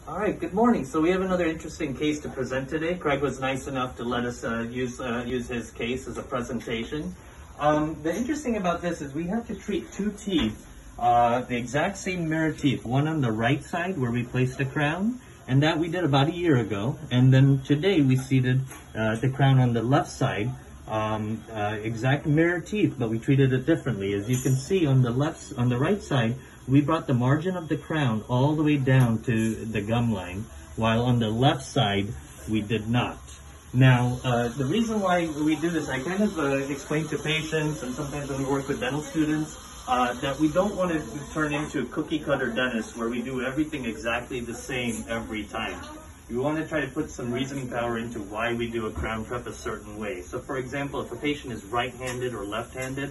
All right, good morning. So we have another interesting case to present today. Craig was nice enough to let us use his case as a presentation. The interesting about this is we have to treat two teeth, the exact same mirror teeth, one on the right side where we placed the crown, and that we did about a year ago. And then today we seated the crown on the left side, exact mirror teeth, but we treated it differently. As you can see on the right side, we brought the margin of the crown all the way down to the gum line, while on the left side, we did not. Now, the reason why we do this, I kind of explain to patients, and sometimes when we work with dental students, that we don't want to turn into a cookie-cutter dentist where we do everything exactly the same every time. We want to try to put some reasoning power into why we do a crown prep a certain way. So, for example, if a patient is right-handed or left-handed,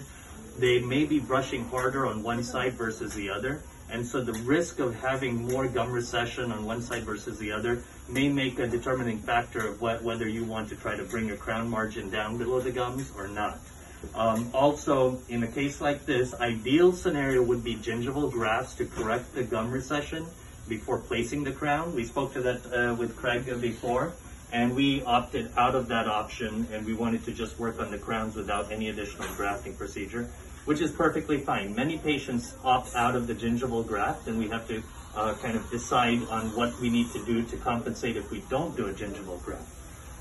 they may be brushing harder on one side versus the other, and so the risk of having more gum recession on one side versus the other may make a determining factor of whether you want to try to bring your crown margin down below the gums or not. Also, in a case like this, ideal scenario would be gingival grafts to correct the gum recession before placing the crown. We spoke to that with Craig before, and we opted out of that option, and we wanted to just work on the crowns without any additional grafting procedure, which is perfectly fine. Many patients opt out of the gingival graft, and we have to kind of decide on what we need to do to compensate if we don't do a gingival graft.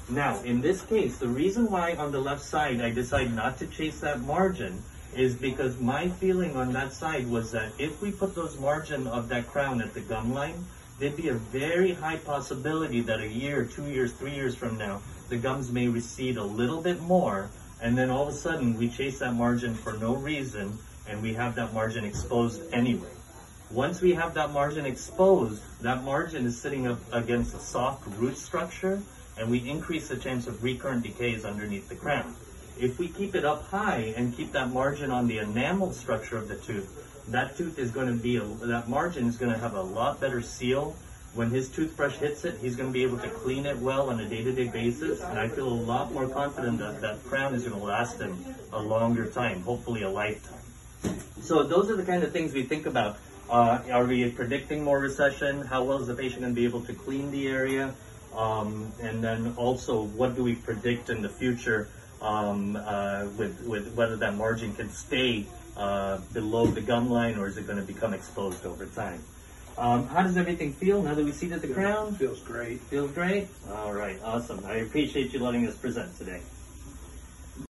Now, in this case, the reason why on the left side I decided not to chase that margin is because my feeling on that side was that if we put those margin of that crown at the gum line, there'd be a very high possibility that a year, 2 years, 3 years from now, the gums may recede a little bit more, and then all of a sudden we chase that margin for no reason, and we have that margin exposed anyway. Once we have that margin exposed, that margin is sitting up against a soft root structure, and we increase the chance of recurrent decays underneath the crown. If we keep it up high and keep that margin on the enamel structure of the tooth, that tooth is going to be, that margin is going to have a lot better seal. When his toothbrush hits it, he's going to be able to clean it well on a day-to-day basis, and I feel a lot more confident that that crown is going to last him a longer time, hopefully a lifetime. So those are the kind of things we think about. Are we predicting more recession? How well is the patient going to be able to clean the area? And then also, what do we predict in the future with whether that margin can stay below the gum line, or is it going to become exposed over time? How does everything feel now that we seated the crown? Feels great. Feels great? All right, awesome. I appreciate you letting us present today.